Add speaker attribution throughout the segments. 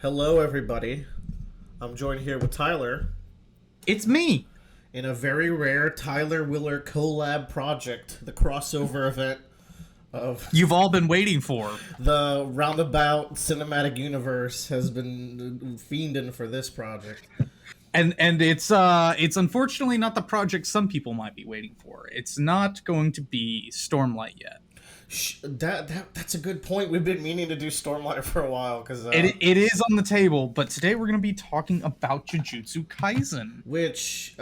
Speaker 1: Hello, everybody. I'm joined here with Tyler
Speaker 2: It's me.
Speaker 1: in a very rare Tyler Willer collab project, the crossover event of
Speaker 2: You've all been waiting for.
Speaker 1: the Roundabout Cinematic Universe has been fiending for this project.
Speaker 2: And it's unfortunately not the project some people might be waiting for. It's not going to be Stormlight yet.
Speaker 1: That's a good point. We've been meaning to do Stormlight for a while because
Speaker 2: It is on the table, but today we're going to be talking about Jujutsu Kaisen.
Speaker 1: which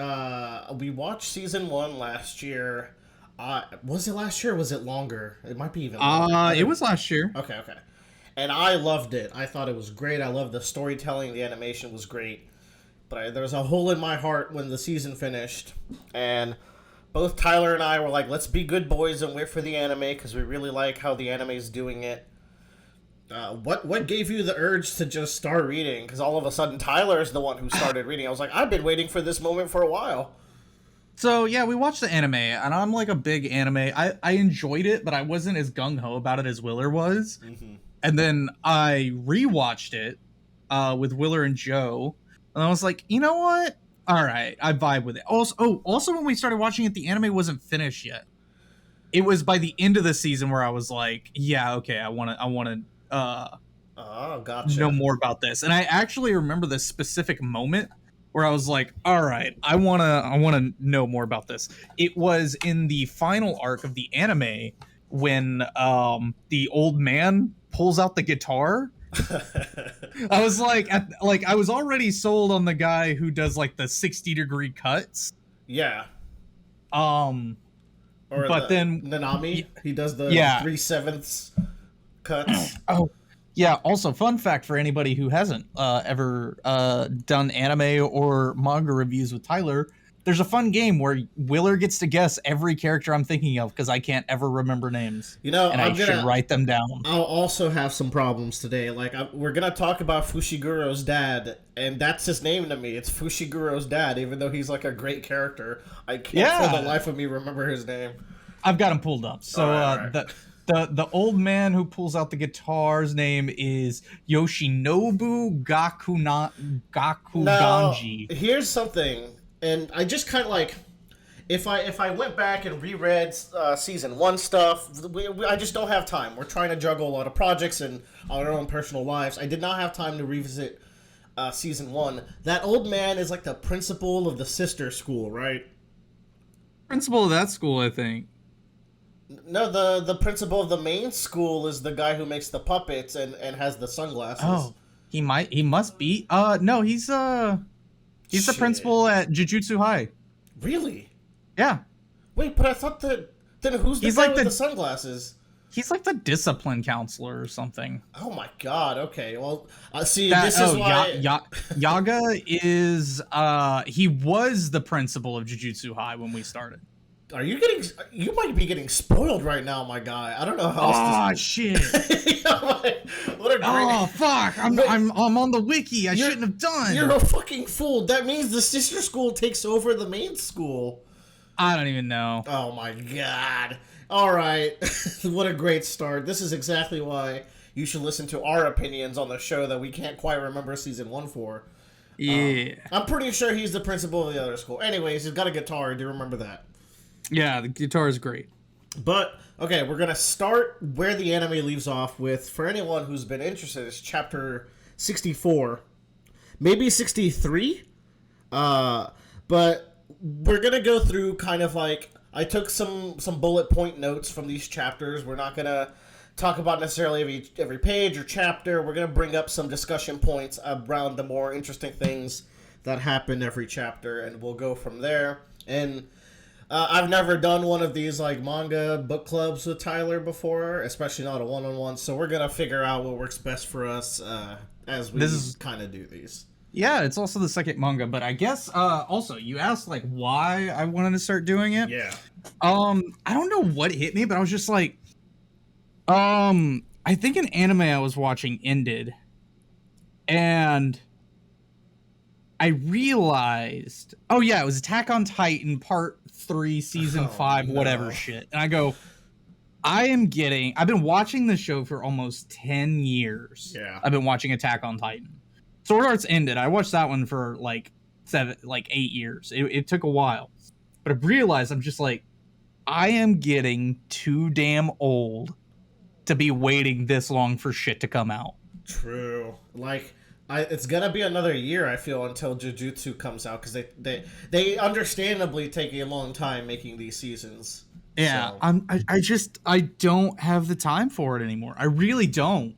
Speaker 1: we watched season one last year. Was it last year or was it longer? It might be even longer.
Speaker 2: It was last year.
Speaker 1: Okay. And I loved it. I thought it was great. I loved the storytelling. The animation was great. But there was a hole in my heart when the season finished. And both Tyler and I were like, let's be good boys and wait for the anime because we really like how the anime is doing it. What gave you the urge to just start reading? Because all of a sudden Tyler is the one who started reading. I was like, I've been waiting for this moment for a while.
Speaker 2: So yeah, we watched the anime, and I'm like a big anime. I enjoyed it, but I wasn't as gung ho about it as Willer was. And then I rewatched it with Willer and Joe, and I was like, you know what? All right, I vibe with it. Also, when we started watching it, the anime wasn't finished yet. It was by the end of the season where I was like, yeah, okay, I want to
Speaker 1: Oh, gotcha.
Speaker 2: know more about this. And I actually remember this specific moment where I was like, all right, I want to know more about this. It was in the final arc of the anime when the old man pulls out the guitar. I was like, I was already sold on the guy who does like the 60-degree cuts.
Speaker 1: Yeah.
Speaker 2: Um,
Speaker 1: Or
Speaker 2: but then
Speaker 1: Nanami, he does the
Speaker 2: Yeah.
Speaker 1: 3/7 cuts.
Speaker 2: Oh, yeah. Also, fun fact for anybody who hasn't ever done anime or manga reviews with Tyler, there's a fun game where Willer gets to guess every character I'm thinking of because I can't ever remember names.
Speaker 1: You know,
Speaker 2: and I should write them down.
Speaker 1: I'll also have some problems today. Like, we're gonna talk about Fushiguro's dad, and that's his name to me. It's Fushiguro's dad, even though he's like a great character. I can't for the life of me remember his name.
Speaker 2: I've got him pulled up. So
Speaker 1: All right.
Speaker 2: the old man who pulls out the guitar's name is Yoshinobu
Speaker 1: Now,
Speaker 2: Gakuganji.
Speaker 1: here's something, and I just kind of like, if I went back and reread season one stuff, I just don't have time. We're trying to juggle a lot of projects and our own personal lives. I did not have time to revisit season one. That old man is like the principal of the sister school, right?
Speaker 2: Principal of that school, I think.
Speaker 1: No, the principal of the main school is the guy who makes the puppets and has the sunglasses.
Speaker 2: Oh, he must be. No, he's the
Speaker 1: Shit.
Speaker 2: principal at Jujutsu High.
Speaker 1: Really?
Speaker 2: Yeah,
Speaker 1: Wait, but I thought that. Then who's the
Speaker 2: He's
Speaker 1: guy
Speaker 2: like
Speaker 1: with
Speaker 2: the-
Speaker 1: the sunglasses?
Speaker 2: he's like the discipline counselor or something.
Speaker 1: Oh my god. Okay. Well, see,
Speaker 2: That,
Speaker 1: this is
Speaker 2: oh,
Speaker 1: why.
Speaker 2: Yaga is he was the principal of Jujutsu High when we started.
Speaker 1: Are you getting? You might be getting spoiled right now, my guy. I don't know how
Speaker 2: Oh
Speaker 1: else
Speaker 2: shit!
Speaker 1: to. What a great.
Speaker 2: Oh fuck! I'm on the wiki. I
Speaker 1: You're-
Speaker 2: shouldn't have done.
Speaker 1: You're a fucking fool. That means the sister school takes over the main school.
Speaker 2: I don't even know.
Speaker 1: Oh my god. All right. What a great start. This is exactly why you should listen to our opinions on the show that we can't quite remember season one for.
Speaker 2: Yeah,
Speaker 1: I'm pretty sure he's the principal of the other school. Anyways, he's got a guitar. I do remember that.
Speaker 2: yeah. The guitar is great.
Speaker 1: But, okay, we're going to start where the anime leaves off with, for anyone who's been interested, it's chapter 64. Maybe 63? But we're going to go through kind of like, I took some bullet point notes from these chapters. We're not going to talk about necessarily every page or chapter. We're going to bring up some discussion points around the more interesting things that happen every chapter, and we'll go from there. And I've never done one of these like manga book clubs with Tyler before, especially not a one-on-one. So we're gonna figure out what works best for us as we kind of do these.
Speaker 2: Yeah, it's also the second manga, but I guess also you asked like why I wanted to start doing it.
Speaker 1: Yeah.
Speaker 2: I don't know what hit me, but I was just like, I think an anime I was watching ended, and I realized, oh yeah, it was Attack on Titan Part 3, Season 5, whatever
Speaker 1: no.
Speaker 2: shit. And I go, I've been watching the show for almost 10 years.
Speaker 1: Yeah.
Speaker 2: I've been watching Attack on Titan. Sword Art's ended. I watched that one for 8 years. It took a while. But I realized I'm just like, I am getting too damn old to be waiting this long for shit to come out.
Speaker 1: True. It's gonna be another year, I feel, until Jujutsu comes out, because they understandably take a long time making these seasons.
Speaker 2: Yeah,
Speaker 1: So.
Speaker 2: I don't have the time for it anymore. I really don't.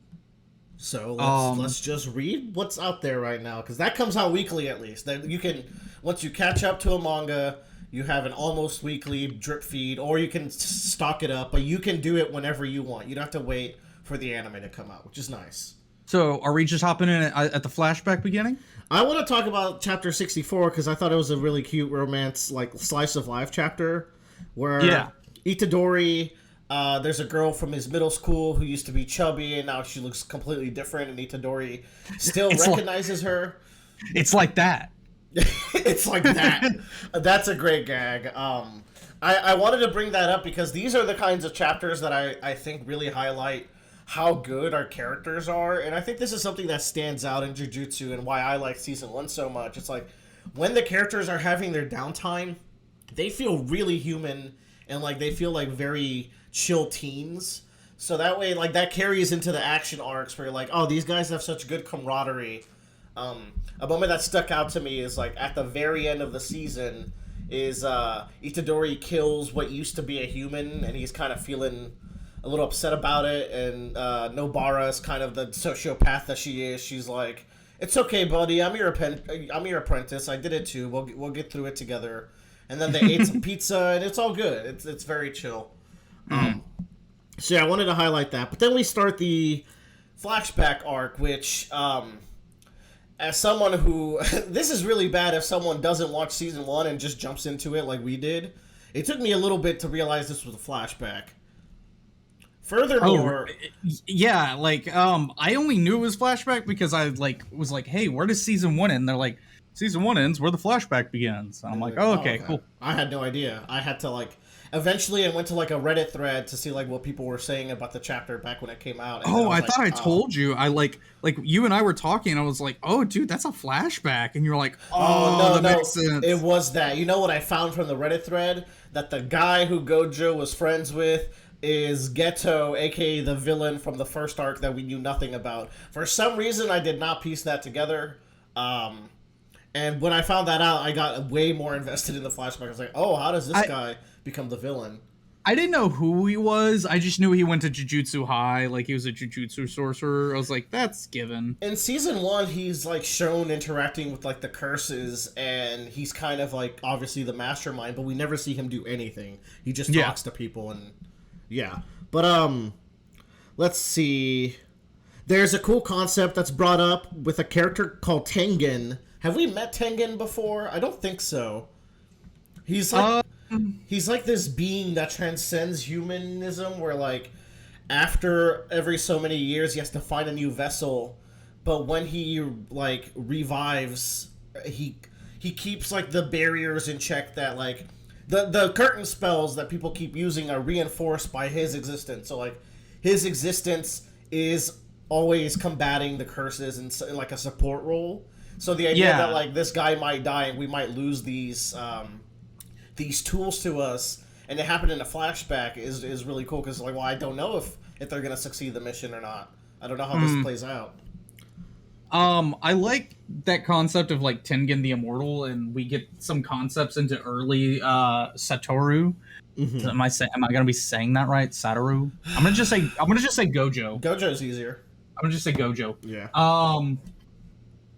Speaker 1: So let's just read what's out there right now, because that comes out weekly at least. Then you can, once you catch up to a manga, you have an almost weekly drip feed, or you can stock it up, but you can do it whenever you want. You don't have to wait for the anime to come out, which is nice.
Speaker 2: So are we just hopping in at the flashback beginning?
Speaker 1: I want to talk about chapter 64 because I thought it was a really cute romance, like slice of life chapter, where Itadori, there's a girl from his middle school who used to be chubby, and now she looks completely different, and Itadori still recognizes her.
Speaker 2: It's like that.
Speaker 1: It's like that. That's a great gag. I wanted to bring that up because these are the kinds of chapters that I think really highlight how good our characters are, and I think this is something that stands out in Jujutsu and why I like season 1 so much. It's like when the characters are having their downtime, they feel really human, and like they feel like very chill teens. So that way, like, that carries into the action arcs where you're like, oh, these guys have such good camaraderie. A moment that stuck out to me is like at the very end of the season is Itadori kills what used to be a human, and he's kind of feeling a little upset about it, and Nobara is kind of the sociopath that she is. She's like, "It's okay, buddy. I'm your apprentice. I did it too. We'll get through it together." And then they ate some pizza, and it's all good. It's very chill. So yeah, I wanted to highlight that. But then we start the flashback arc, which, as someone who this is really bad if someone doesn't watch season 1 and just jumps into it like we did. It took me a little bit to realize this was a flashback. Furthermore,
Speaker 2: yeah, I only knew it was flashback because I was like, hey, where does season 1 end? They're like, season 1 ends where the flashback begins. And I'm like, oh, okay, cool.
Speaker 1: I had no idea. I had to eventually I went to a Reddit thread to see what people were saying about the chapter back when it came out. And
Speaker 2: I thought I told you. I like you and I were talking, and I was like, oh, dude, that's a flashback. And you're like, oh,
Speaker 1: no,
Speaker 2: that makes sense.
Speaker 1: It was that. You know what I found from the Reddit thread? That the guy who Gojo was friends with is Geto, aka the villain from the first arc that we knew nothing about. For some reason, I did not piece that together. And when I found that out, I got way more invested in the flashback. I was like, oh, how does this guy become the villain?
Speaker 2: I didn't know who he was. I just knew he went to Jujutsu High, he was a Jujutsu sorcerer. I was like, that's given.
Speaker 1: In season 1, he's shown interacting with the curses, and he's kind of obviously the mastermind, but we never see him do anything. He just talks to people, and yeah. But let's see. There's a cool concept that's brought up with a character called Tengen. Have we met Tengen before? I don't think so. He's he's this being that transcends humanism, where after every so many years he has to find a new vessel, but when he revives, he keeps the barriers in check that the curtain spells that people keep using are reinforced by his existence. So his existence is always combating the curses in a support role. So the idea that this guy might die and we might lose these tools to us, and it happened in a flashback is really cool because I don't know if they're gonna succeed the mission or not. I don't know how this plays out.
Speaker 2: I like that concept of Tengen the Immortal, and we get some concepts into early Satoru. Mm-hmm. Am I gonna be saying that right? Satoru? I'm gonna just say Gojo.
Speaker 1: Gojo's easier.
Speaker 2: I'm gonna just say Gojo.
Speaker 1: Yeah.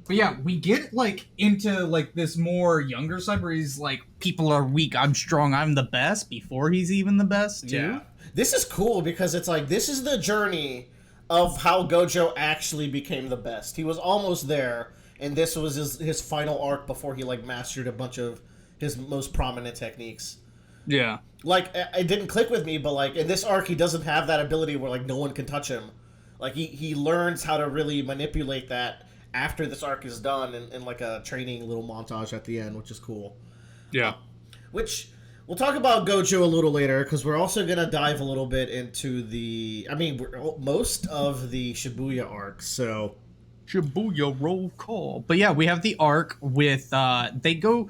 Speaker 2: But yeah, we get into this more younger side where he's people are weak, I'm strong, I'm the best, before he's even the best too. Yeah.
Speaker 1: This is cool because it's this is the journey of how Gojo actually became the best. He was almost there, and this was his final arc before he mastered a bunch of his most prominent techniques.
Speaker 2: Yeah.
Speaker 1: It didn't click with me, but in this arc he doesn't have that ability where no one can touch him. He learns how to really manipulate that after this arc is done in a training little montage at the end, which is cool.
Speaker 2: Yeah.
Speaker 1: Which We'll talk about Gojo a little later because we're also gonna dive a little bit into most of the Shibuya arc. So
Speaker 2: Shibuya roll call. But yeah, we have the arc with Gojo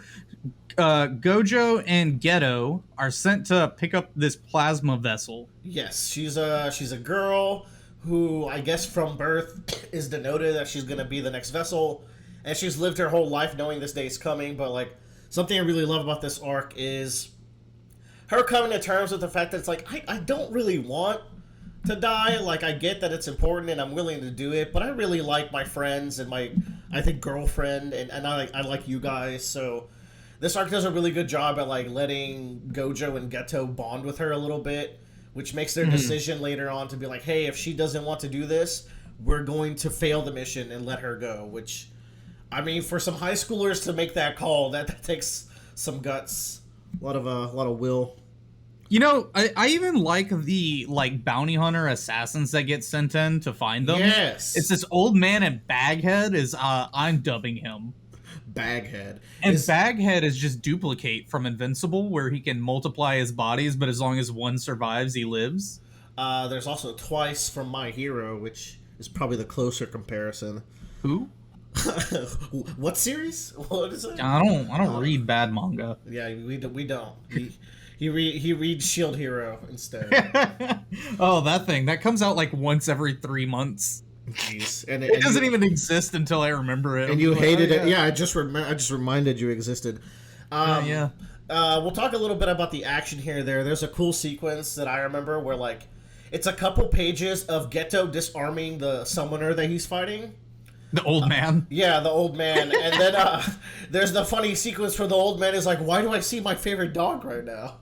Speaker 2: and Geto are sent to pick up this plasma vessel.
Speaker 1: yes, she's a girl who I guess from birth is denoted that she's gonna be the next vessel, and she's lived her whole life knowing this day is coming. But like something I really love about this arc is her coming to terms with the fact that it's like I don't really want to die. Like I get that it's important and I'm willing to do it, but I really like my friends and my I think girlfriend and I like you guys. So this arc does a really good job at like letting Gojo and Geto bond with her a little bit, which makes their decision later on to be like, hey, if she doesn't want to do this, we're going to fail the mission and let her go. Which, I mean, for some high schoolers to make that call, that takes some guts, a lot of will.
Speaker 2: You know, I even like the bounty hunter assassins that get sent in to find them.
Speaker 1: Yes,
Speaker 2: it's this old man at Baghead is I'm dubbing him
Speaker 1: Baghead.
Speaker 2: And Baghead is just Duplicate from Invincible, where he can multiply his bodies, but as long as one survives, he lives.
Speaker 1: There's also Twice from My Hero, which is probably the closer comparison.
Speaker 2: Who?
Speaker 1: What series? What is it?
Speaker 2: I don't read bad manga.
Speaker 1: Yeah, we don't. He reads Shield Hero instead.
Speaker 2: Oh, that thing that comes out like once every 3 months.
Speaker 1: Jeez,
Speaker 2: and it doesn't even exist until I remember it.
Speaker 1: And you hated it. Yeah, I just reminded you existed.
Speaker 2: Yeah.
Speaker 1: We'll talk a little bit about the action here. There's a cool sequence that I remember where like it's a couple pages of Geto disarming the summoner that he's fighting.
Speaker 2: The old man?
Speaker 1: Yeah, the old man. And then there's the funny sequence where the old man is like, why do I see my favorite dog right now?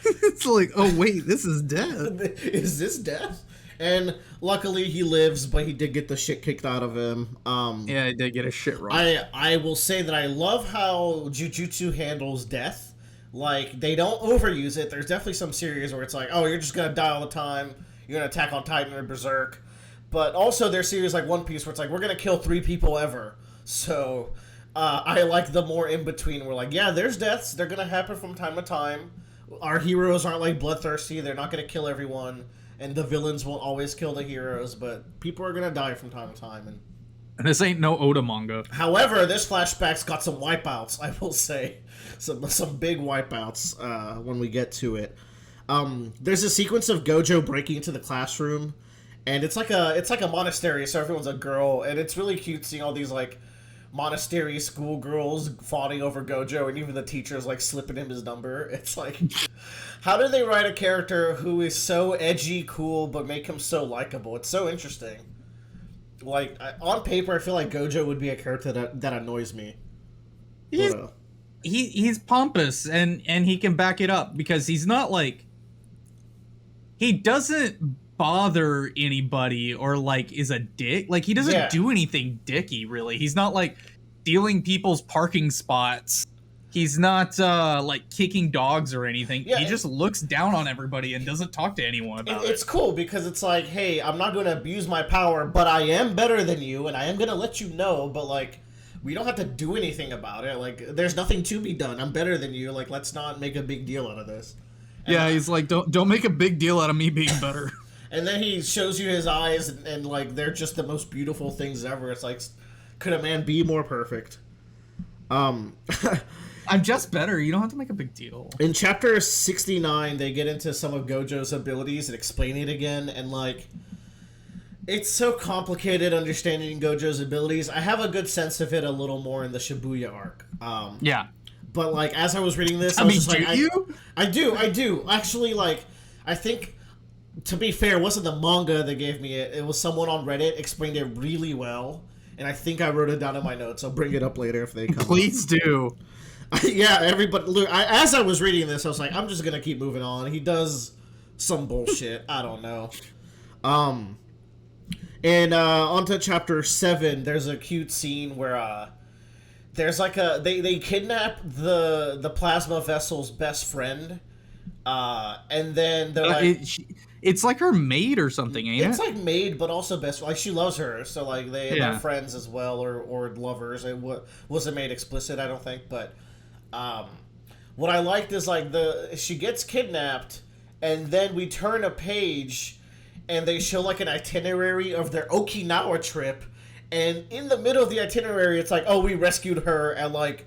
Speaker 2: It's like, oh wait, this is death.
Speaker 1: Is this death? And luckily he lives, but he did get the shit kicked out of him.
Speaker 2: Yeah, he did get a shit right.
Speaker 1: I will say that I love how Jujutsu handles death. Like, they don't overuse it. There's definitely some series where it's like, oh, you're just gonna die all the time. You're gonna attack on Titan or Berserk. But also there's series like One Piece where it's like, we're gonna kill 3 people ever. So I like the more in between. We're like, yeah, there's deaths. They're gonna happen from time to time. Our heroes aren't like bloodthirsty. They're not gonna kill everyone. And the villains won't always kill the heroes, but people are gonna die from time to time.
Speaker 2: And this ain't no Oda manga.
Speaker 1: However, this flashback's got some wipeouts. I will say, some big wipeouts when we get to it. There's a sequence of Gojo breaking into the classroom, and it's like a monastery, so everyone's a girl, and it's really cute seeing all these like monastery schoolgirls fawning over Gojo, and even the teacher's like slipping him his number. It's like, how do they write a character who is so edgy, cool, but make him so likable? It's so interesting. Like, on paper, I feel like Gojo would be a character that annoys me.
Speaker 2: He's pompous, and he can back it up, because he's not like... He doesn't bother anybody or like is a dick. Like, he doesn't do anything dicky, really. He's not like stealing people's parking spots. He's not like kicking dogs or anything. Yeah, he just looks down on everybody and doesn't talk to anyone about it.
Speaker 1: It's cool because it's like, hey, I'm not going to abuse my power, but I am better than you, and I am going to let you know, but like, we don't have to do anything about it. Like, there's nothing to be done. I'm better than you. Like, let's not make a big deal out of this.
Speaker 2: And he's like, don't make a big deal out of me being better.
Speaker 1: And then he shows you his eyes, and like, they're just the most beautiful things ever. It's like, could a man be more perfect?
Speaker 2: I'm just better. You don't have to make a big deal.
Speaker 1: In chapter 69, they get into some of Gojo's abilities and explain it again, and like, it's so complicated understanding Gojo's abilities. I have a good sense of it a little more in the Shibuya arc.
Speaker 2: Yeah.
Speaker 1: But like, as I was reading this, I was just like, I do. Actually, like, I think, to be fair, it wasn't the manga that gave me it. It was someone on Reddit explained it really well, and I think I wrote it down in my notes. I'll bring it up later if they come.
Speaker 2: Please do.
Speaker 1: Yeah, everybody. Look, as I was reading this, I was like, I'm just gonna keep moving on. He does some bullshit. I don't know. And onto chapter 7. There's a cute scene where there's like they kidnap the plasma vessel's best friend, and then they're like,
Speaker 2: it's like her maid or something, ain't it?
Speaker 1: It's like maid, but also best. Like, she loves her, so like they're friends as well, or lovers. It wasn't made explicit, I don't think, but what I liked is like she gets kidnapped, and then we turn a page, and they show like an itinerary of their Okinawa trip, and in the middle of the itinerary, it's like, oh, we rescued her at like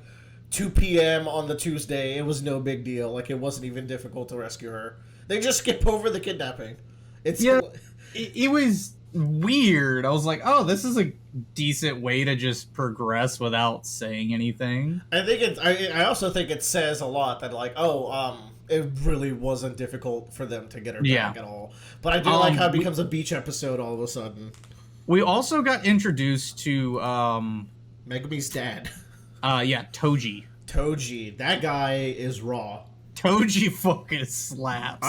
Speaker 1: 2 p.m. on the Tuesday. It was no big deal. Like, it wasn't even difficult to rescue her. They just skip over the kidnapping.
Speaker 2: It was weird. I was like, oh, this is a decent way to just progress without saying anything.
Speaker 1: I also think it says a lot that like, it really wasn't difficult for them to get her back at all. But I do like how it becomes a beach episode all of a sudden.
Speaker 2: We also got introduced to
Speaker 1: Megumi's dad.
Speaker 2: Toji.
Speaker 1: Toji, that guy is raw.
Speaker 2: Toji fucking slaps.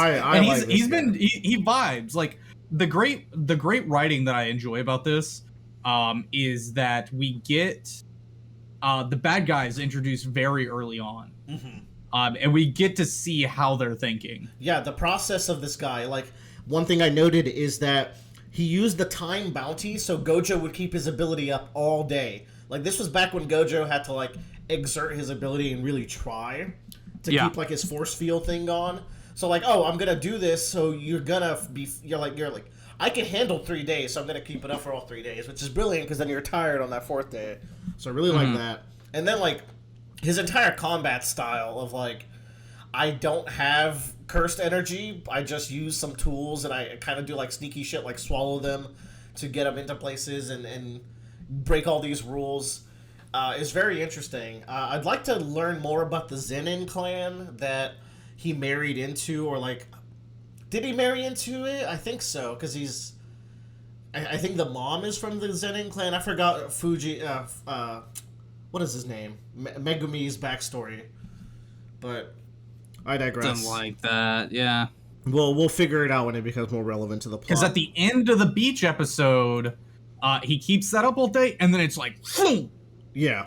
Speaker 2: He vibes. Like the great writing that I enjoy about this is that we get the bad guys introduced very early on. Mm-hmm. And we get to see how they're thinking.
Speaker 1: Yeah, the process of this guy. Like, one thing I noted is that he used the time bounty so Gojo would keep his ability up all day. Like, this was back when Gojo had to, like, exert his ability and really try to keep, like, his force field thing going. So, like, oh, I'm gonna do this, so you're like, I can handle 3 days, so I'm gonna keep it up for all 3 days, which is brilliant, because then you're tired on that 4th day. So I really like that. And then, like, his entire combat style of, like, I don't have cursed energy, I just use some tools, and I kind of do, like, sneaky shit, like swallow them to get them into places and break all these rules, is very interesting. I'd like to learn more about the Zenin clan that he married into, or, like, did he marry into it? I think so, because I think the mom is from the Zenin clan. I forgot Fuji, what is his name? Megumi's backstory. But I digress.
Speaker 2: Something like that, yeah.
Speaker 1: We'll figure it out when it becomes more relevant to the plot.
Speaker 2: Because at the end of the beach episode, he keeps that up all day, and then it's like, boom!
Speaker 1: Yeah.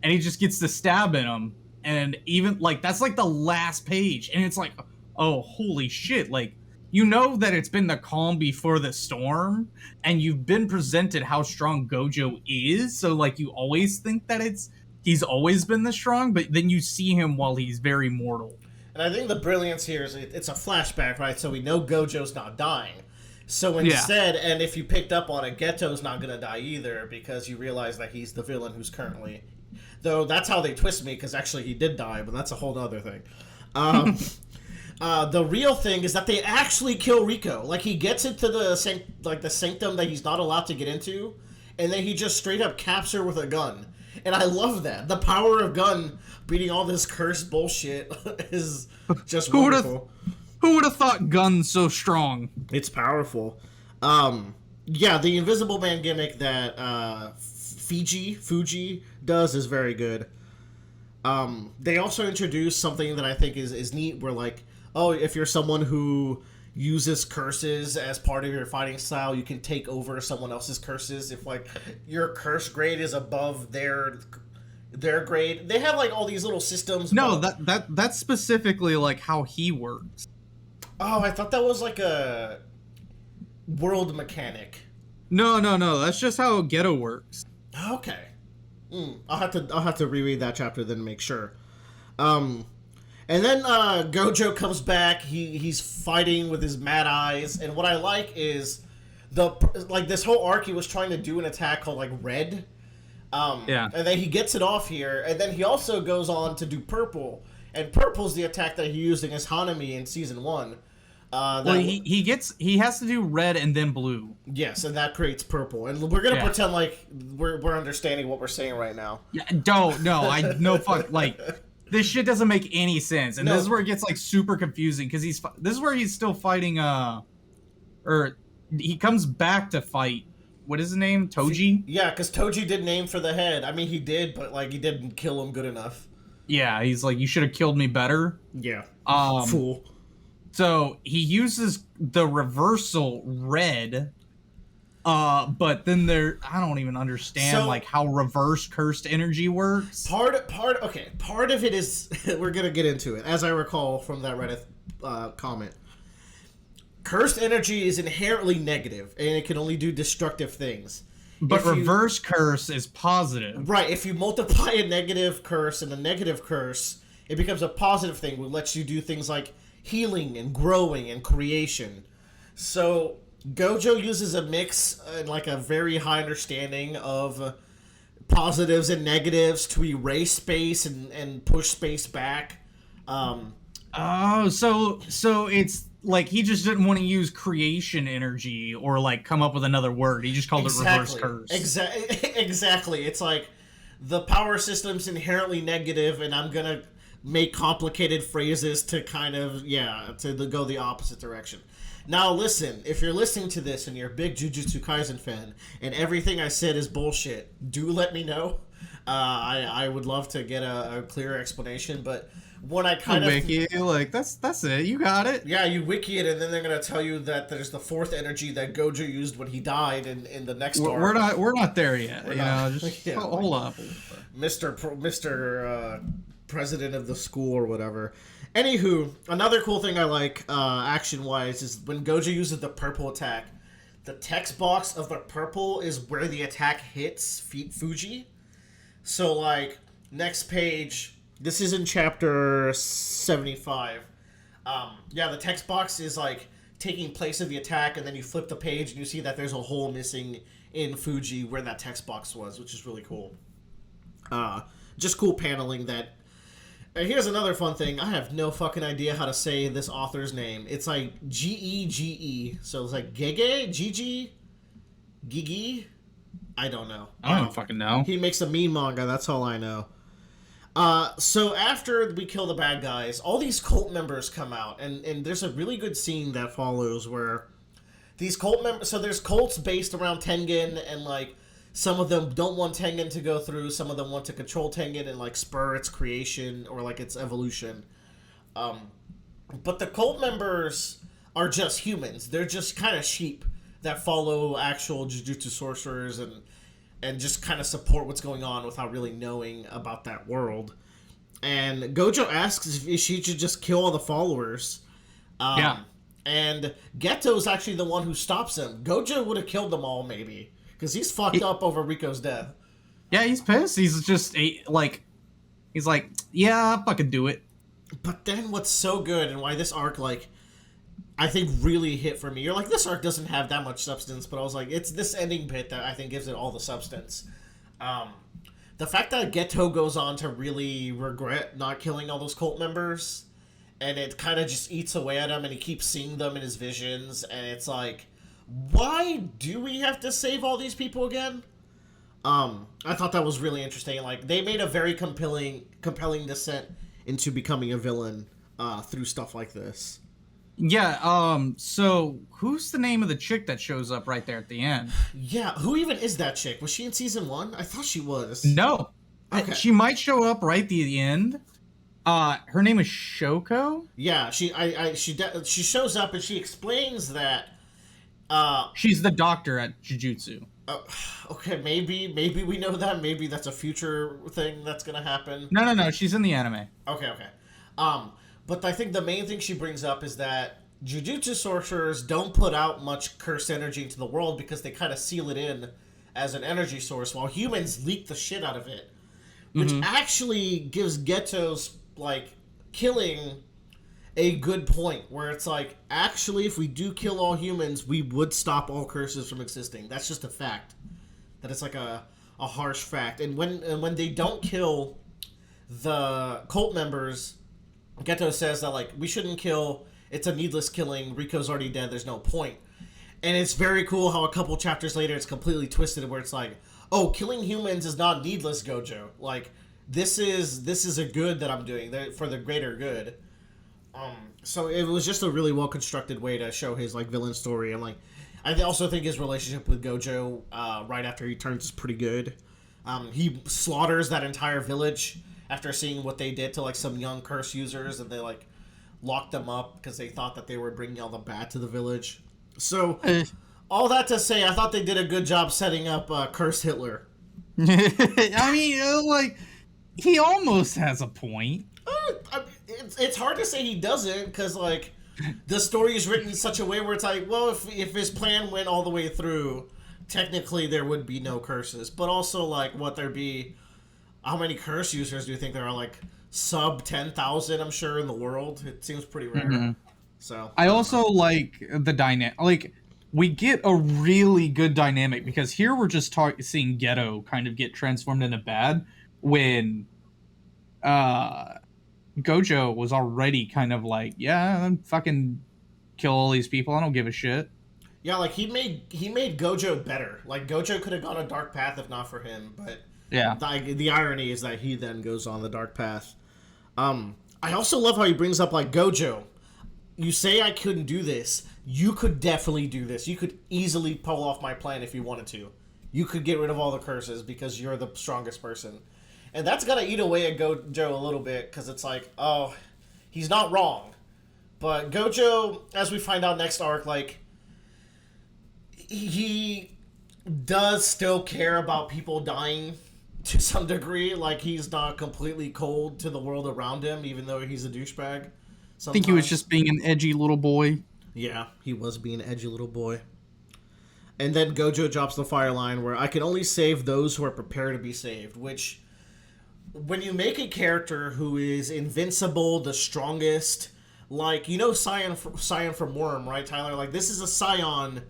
Speaker 2: And he just gets to stab in him. And even, like, that's like the last page. And it's like, oh, holy shit. Like, you know that it's been the calm before the storm, and you've been presented how strong Gojo is, so, like, you always think that he's always been this strong, but then you see him while he's very mortal.
Speaker 1: And I think the brilliance here is it's a flashback, right? So we know Gojo's not dying. So instead, and if you picked up on it, Geto's not going to die either, because you realize that he's the villain who's currently... Though that's how they twist me, because actually he did die, but that's a whole other thing. The real thing is that they actually kill Rico. Like, he gets into the sanctum that he's not allowed to get into, and then he just straight up caps her with a gun. And I love that. The power of gun beating all this cursed bullshit is just wonderful.
Speaker 2: Who would have thought guns so strong?
Speaker 1: It's powerful. Yeah, the Invisible Man gimmick that Fuji does is very good. They also introduced something that I think is neat, where, like, oh, if you're someone who uses curses as part of your fighting style, you can take over someone else's curses. If, like, your curse grade is above their grade, they have, like, all these little systems.
Speaker 2: No, that's specifically, like, how he works.
Speaker 1: Oh, I thought that was like a world mechanic.
Speaker 2: No, that's just how Geto works.
Speaker 1: Okay. I'll have to reread that chapter then to make sure. And then Gojo comes back. He's fighting with his mad eyes, and what I like is this whole arc he was trying to do an attack called, like, Red.
Speaker 2: Yeah.
Speaker 1: And then he gets it off here, and then he also goes on to do Purple, and Purple's the attack that he used against Hanami in season 1.
Speaker 2: He has to do Red and then Blue.
Speaker 1: Yes, and that creates Purple, and we're gonna pretend like we're understanding what we're saying right now.
Speaker 2: Yeah, this shit doesn't make any sense, and this is where it gets, like, super confusing, because this is where he's still fighting or he comes back to fight. What is his name? Toji?
Speaker 1: Yeah, because Toji did name for the head. I mean, he did, but, like, he didn't kill him good enough.
Speaker 2: Yeah, he's like, you should have killed me better.
Speaker 1: Yeah.
Speaker 2: Fool. So he uses the reversal Red, but then I don't even understand like how reverse cursed energy works.
Speaker 1: Part of it is we're gonna get into it, as I recall from that Reddit comment. Cursed energy is inherently negative, and it can only do destructive things.
Speaker 2: But reverse curse is positive.
Speaker 1: Right. If you multiply a negative curse and a negative curse, it becomes a positive thing, which lets you do things like healing and growing and creation. So Gojo uses a mix and like a very high understanding of positives and negatives to erase space and push space back.
Speaker 2: Oh, so it's like he just didn't want to use creation energy or like come up with another word. He just called it reverse curse.
Speaker 1: Exactly. It's like the power system's inherently negative, and I'm gonna make complicated phrases to kind of to go the opposite direction. Now listen, if you're listening to this and you're a big Jujutsu Kaisen fan and everything I said is bullshit, do let me know. I would love to get a clearer explanation, but when I kind of
Speaker 2: wiki, like that's it, you got it.
Speaker 1: Yeah, you wiki it, and then they're gonna tell you that there's the fourth energy that Gojo used when he died in the next arc.
Speaker 2: We're not there yet. Just hold up,
Speaker 1: Mr. President of the school or whatever. Anywho, another cool thing I like action wise is when Gojo uses the purple attack. The text box of the purple is where the attack hits Fuji. So like next page. This is in chapter 75. The text box is like taking place of the attack, and then you flip the page and you see that there's a hole missing in Fuji where that text box was, which is really cool. Just cool paneling that. And here's another fun thing. I have no fucking idea how to say this author's name. It's like Gege, so it's like Gege, Gigi. I don't know.
Speaker 2: I don't fucking know.
Speaker 1: He makes a meme manga. That's all I know. So after we kill the bad guys, all these cult members come out, and there's a really good scene that follows where these cult members, so there's cults based around Tengen, and like some of them don't want Tengen to go through, some of them want to control Tengen and like spur its creation or like its evolution. But the cult members are just humans. They're just kind of sheep that follow actual Jujutsu sorcerers and just kind of support what's going on without really knowing about that world. And Gojo asks if she should just kill all the followers. And Geto's actually the one who stops him. Gojo would have killed them all, maybe. Because he's fucked up over Riko's death.
Speaker 2: Yeah, he's pissed. He's just, he's like, yeah, I'll fucking do it.
Speaker 1: But then what's so good and why this arc, like, I think really hit for me. You're like, this arc doesn't have that much substance, but I was like, it's this ending bit that I think gives it all the substance. The fact that Geto goes on to really regret not killing all those cult members, and it kind of just eats away at him, and he keeps seeing them in his visions, and it's like, why do we have to save all these people again? I thought that was really interesting. Like, they made a very compelling descent into becoming a villain through stuff like this.
Speaker 2: Yeah, so who's the name of the chick that shows up right there at the end?
Speaker 1: Yeah, who even is that chick? Was she in season 1? I thought she was.
Speaker 2: No.
Speaker 1: Okay.
Speaker 2: She might show up right at the end. Her name is Shoko?
Speaker 1: Yeah, she shows up and she explains that
Speaker 2: she's the doctor at Jujutsu.
Speaker 1: Okay, maybe we know that. Maybe that's a future thing that's gonna happen.
Speaker 2: No, she's in the anime.
Speaker 1: Okay. But I think the main thing she brings up is that Jujutsu sorcerers don't put out much cursed energy into the world because they kind of seal it in as an energy source, while humans leak the shit out of it. Which actually gives Geto's, like, killing a good point, where it's like, actually, if we do kill all humans, we would stop all curses from existing. That's just a fact. That it's like a harsh fact. And when they don't kill the cult members, Geto says that, like, we shouldn't kill, it's a needless killing, Riko's already dead, there's no point. And it's very cool how a couple chapters later it's completely twisted, where it's like, oh, killing humans is not needless, Gojo. Like, this is a good that I'm doing for the greater good. So it was just a really well constructed way to show his, like, villain story. And, like, I also think his relationship with Gojo right after he turns is pretty good. He slaughters that entire village after seeing what they did to, like, some young curse users, and they, like, locked them up because they thought that they were bringing all the bad to the village. So, all that to say, I thought they did a good job setting up Curse Hitler.
Speaker 2: I mean, like, he almost has a point.
Speaker 1: It's hard to say he doesn't, because, like, the story is written in such a way where it's like, well, if his plan went all the way through, technically there would be no curses. But also, like, there'd be... How many curse users do you think there are? Like sub 10,000, I'm sure, in the world. It seems pretty rare.
Speaker 2: Mhm.
Speaker 1: So
Speaker 2: I also like the dynamic. Like, we get a really good dynamic because here we're just seeing Ghetto kind of get transformed into bad when uh Gojo was already kind of like, yeah, I'm fucking kill all these people. I don't give a shit.
Speaker 1: yeah, like he made Gojo better. Like Gojo could have gone a dark path if not for him, but
Speaker 2: Yeah.
Speaker 1: the irony is that he then goes on the dark path. I also love how he brings up like Gojo. You say I couldn't do this. You could definitely do this. You could easily pull off my plan if you wanted to. You could get rid of all the curses because you're the strongest person. And that's gotta eat away at Gojo a little bit because it's like, oh, he's not wrong. But Gojo, as we find out next arc, like he does still care about people dying to some degree. Like he's not completely cold to the world around him, even though he's a douchebag.
Speaker 2: I think he was just being an edgy little boy.
Speaker 1: Yeah, he was being an edgy little boy. And then Gojo drops the fire line where I can only save those who are prepared to be saved, which when you make a character who is invincible, the strongest, like, you know Scion from Worm, right, Tyler? Like, this is a Scion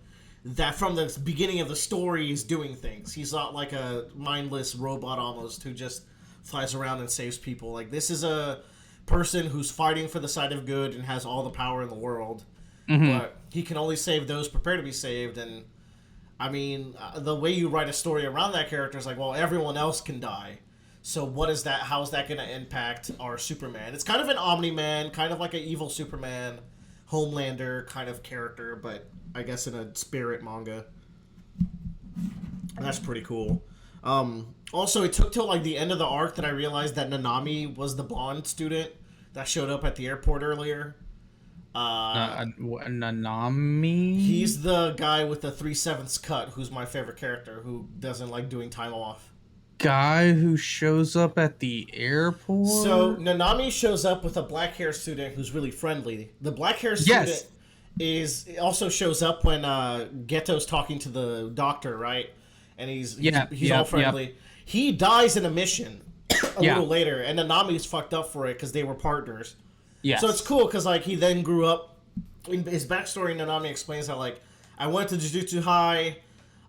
Speaker 1: that from the beginning of the story is doing things. He's not like a mindless robot almost who just flies around and saves people. Like, this is a person who's fighting for the side of good and has all the power in the world.
Speaker 2: Mm-hmm.
Speaker 1: But he can only save those prepared to be saved. And I mean, the way you write a story around that character is like, well, everyone else can die. So what is that? How is that going to impact our Superman? It's kind of an Omni-Man, kind of like an evil Superman, Homelander kind of character, but I guess in a spirit manga. And that's pretty cool. Also, it took till like the end of the arc that I realized that Nanami was the blonde student that showed up at the airport earlier.
Speaker 2: Nanami?
Speaker 1: He's the guy with the 3/7 cut, who's my favorite character, who doesn't like doing time off.
Speaker 2: Guy who shows up at the airport?
Speaker 1: So, Nanami shows up with a black hair student who's really friendly. The black hair student also shows up when Geto's talking to the doctor, right? And he's all friendly. Yep. He dies in a mission a little later, and Nanami's fucked up for it because they were partners. Yeah. So it's cool because like he then grew up. In his backstory, Nanami explains how like I went to Jujutsu High,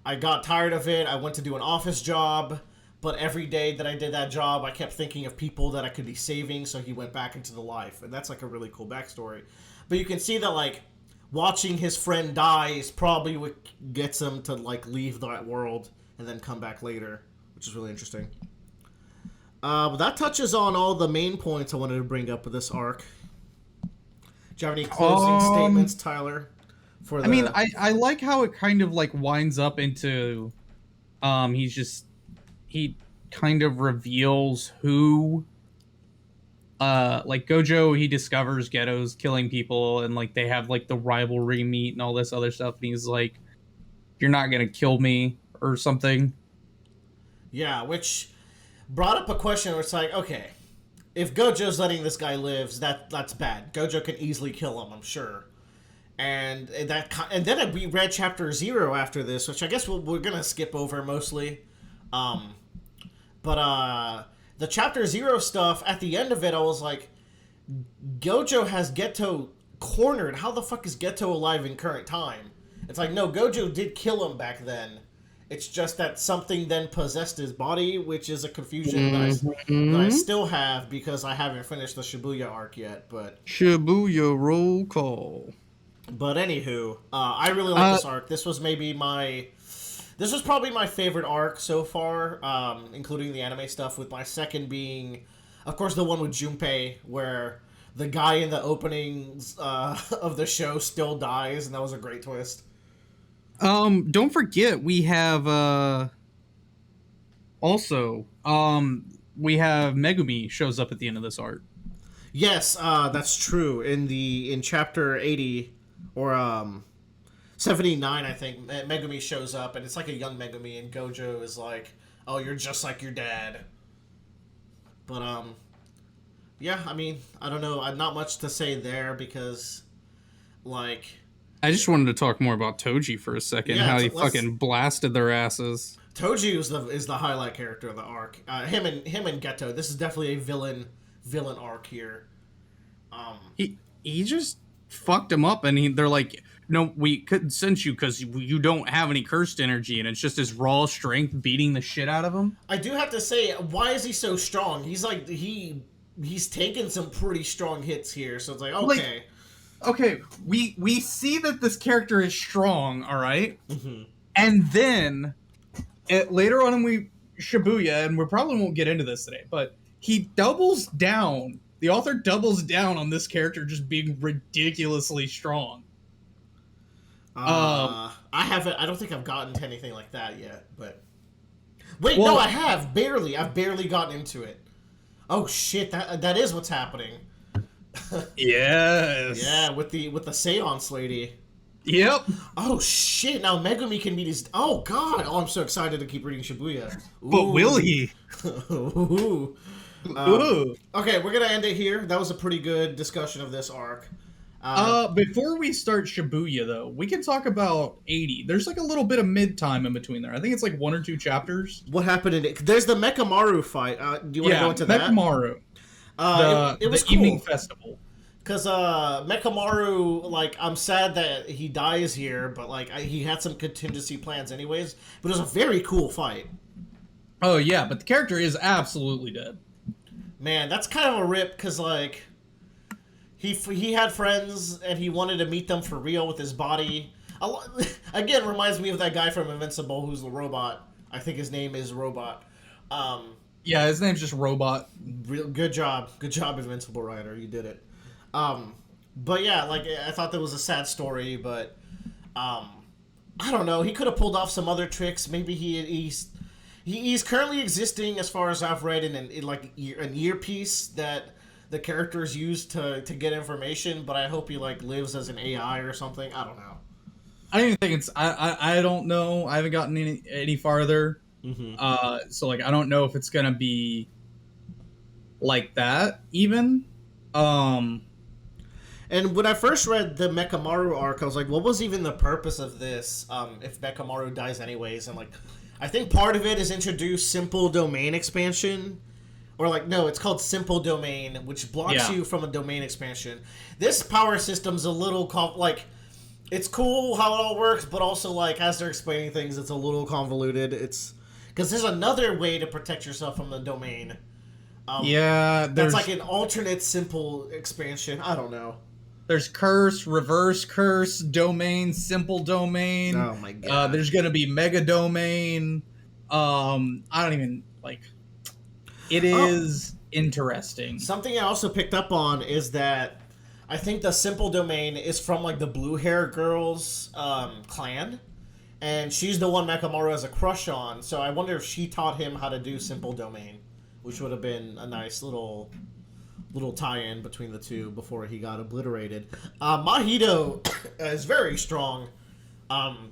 Speaker 1: I got tired of it. I went to do an office job, but every day that I did that job, I kept thinking of people that I could be saving. So he went back into the life, and that's like a really cool backstory. But you can see that like watching his friend die is probably what gets him to like leave that world and then come back later, which is really interesting. But that touches on all the main points I wanted to bring up with this arc. Do you have any closing statements, Tyler?
Speaker 2: I mean, I like how it kind of like winds up into, he kind of reveals who, like Gojo, he discovers Ghetto's killing people and like they have like the rivalry meet and all this other stuff. And he's like, you're not going to kill me or something.
Speaker 1: Yeah, which brought up a question where it's like, okay, if Gojo's letting this guy live, that's bad. Gojo can easily kill him, I'm sure. And then we read Chapter 0 after this, which I guess we're going to skip over mostly. But the Chapter 0 stuff, at the end of it, I was like, Gojo has Geto cornered. How the fuck is Geto alive in current time? It's like, no, Gojo did kill him back then. It's just that something then possessed his body, which is a confusion that I still have because I haven't finished the Shibuya arc yet. But
Speaker 2: Shibuya roll call.
Speaker 1: But anywho, I really like this arc. This was probably my favorite arc so far, including the anime stuff. With my second being, of course, the one with Junpei, where the guy in the openings of the show still dies, and that was a great twist.
Speaker 2: Don't forget we have we have Megumi shows up at the end of this arc.
Speaker 1: Yes, that's true. In chapter 80 or 79, I think Megumi shows up, and it's like a young Megumi, and Gojo is like, "Oh, you're just like your dad." But yeah, I mean, I don't know. Not much to say there because, like,
Speaker 2: I just wanted to talk more about Toji for a second. Yeah, how he fucking blasted their asses.
Speaker 1: Toji is the highlight character of the arc. Him and Geto. This is definitely a villain villain arc here.
Speaker 2: He just fucked him up, and they're like, no, we couldn't send you because you don't have any cursed energy, and it's just his raw strength beating the shit out of him.
Speaker 1: I do have to say, why is he so strong? He's like he's taken some pretty strong hits here, so it's like okay.
Speaker 2: Okay, we see that this character is strong, all right? And then later on in Shibuya, and we probably won't get into this today, but he doubles down. The author doubles down on this character just being ridiculously strong.
Speaker 1: I don't think I've gotten to anything like that yet, but wait, no, I have barely. I've barely gotten into it. Oh shit, that is what's happening.
Speaker 2: Yes.
Speaker 1: Yeah, with the Seance lady.
Speaker 2: Yep.
Speaker 1: Oh shit! Now Megumi can meet his. Oh god! Oh, I'm so excited to keep reading Shibuya. Ooh.
Speaker 2: But will he?
Speaker 1: Ooh.
Speaker 2: Ooh.
Speaker 1: Okay, we're gonna end it here. That was a pretty good discussion of this arc.
Speaker 2: Before we start Shibuya, though, we can talk about 80. There's like a little bit of mid-time in between there. I think it's like 1 or 2 chapters.
Speaker 1: What happened in it? There's the Mechamaru fight. Do you want to go into that?
Speaker 2: Mechamaru.
Speaker 1: It was
Speaker 2: the
Speaker 1: cool.
Speaker 2: evening festival.
Speaker 1: Because Mechamaru, like, I'm sad that he dies here, but, like, he had some contingency plans anyways. But it was a very cool fight.
Speaker 2: Oh, yeah, but the character is absolutely dead.
Speaker 1: Man, that's kind of a rip, because, like, he had friends, and he wanted to meet them for real with his body. Again, reminds me of that guy from Invincible who's the robot. I think his name is Robot.
Speaker 2: Yeah, his name's just Robot.
Speaker 1: Good job. Good job, Invincible writer. You did it. But yeah, like, I thought that was a sad story, but, I don't know. He could have pulled off some other tricks. Maybe he's currently existing, as far as I've read, in an earpiece that the characters use to get information, but I hope he, like, lives as an AI or something. I don't know.
Speaker 2: I don't even think it's... I don't know. I haven't gotten any farther. Mm-hmm. So, like, I don't know if it's gonna be like that, even.
Speaker 1: And when I first read the Mechamaru arc, I was like, what was even the purpose of this, if Mechamaru dies anyways? And, like, I think part of it is introduce simple domain expansion. Or, like, no, it's called simple domain, which blocks you from a domain expansion. This power system's a little, it's cool how it all works, but also, like, as they're explaining things, it's a little convoluted. It's... Because there's another way to protect yourself from the domain. That's like an alternate simple expansion. I don't know.
Speaker 2: There's curse, reverse curse, domain, simple domain.
Speaker 1: Oh my god.
Speaker 2: There's gonna be mega domain. I don't even like. It is interesting.
Speaker 1: Something I also picked up on is that I think the simple domain is from like the blue hair girl's clan. And she's the one Mechamaru has a crush on, so I wonder if she taught him how to do simple domain, which would have been a nice little tie-in between the two before he got obliterated. Mahito is very strong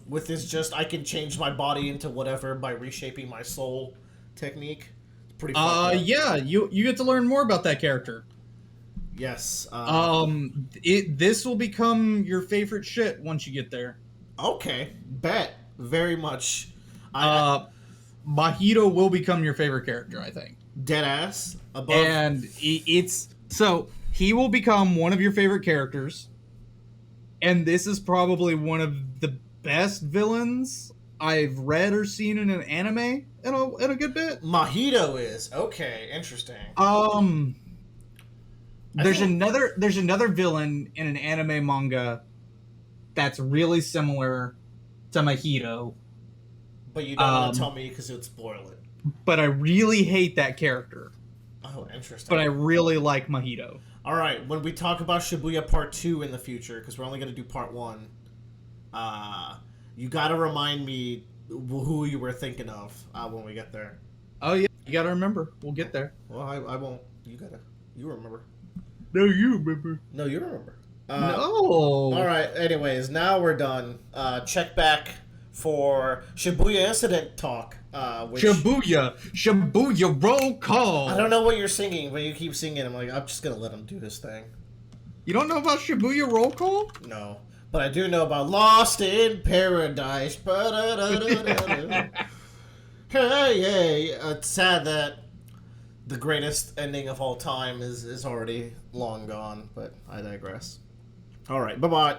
Speaker 1: with his I can change my body into whatever by reshaping my soul technique. It's pretty fun.
Speaker 2: Yeah, you get to learn more about that character.
Speaker 1: Yes.
Speaker 2: This will become your favorite shit once you get there.
Speaker 1: Okay, bet. Very much.
Speaker 2: Mahito will become your favorite character, I think.
Speaker 1: Deadass. Above.
Speaker 2: And he will become one of your favorite characters. And this is probably one of the best villains I've read or seen in an anime in a good bit.
Speaker 1: Mahito is. Okay, interesting.
Speaker 2: There's another villain in an anime manga that's really similar to Mahito.
Speaker 1: But you don't want to tell me because it would spoil it.
Speaker 2: But I really hate that character.
Speaker 1: Oh, interesting.
Speaker 2: But I really like Mahito.
Speaker 1: Alright, when we talk about Shibuya Part 2 in the future, because we're only going to do Part 1, you got to remind me who you were thinking of when we get there.
Speaker 2: Oh, yeah. You got to remember. We'll get there.
Speaker 1: Well, I won't. You remember.
Speaker 2: No, you remember.
Speaker 1: No, you remember.
Speaker 2: No.
Speaker 1: Alright, anyways, now we're done. Check back for Shibuya Incident Talk.
Speaker 2: Shibuya roll call.
Speaker 1: I don't know what you're singing, but you keep singing. I'm like, I'm just going to let him do his thing.
Speaker 2: You don't know about Shibuya roll call?
Speaker 1: No. But I do know about Lost in Paradise. Hey, it's sad that the greatest ending of all time is already long gone, but I digress. All right, bye-bye.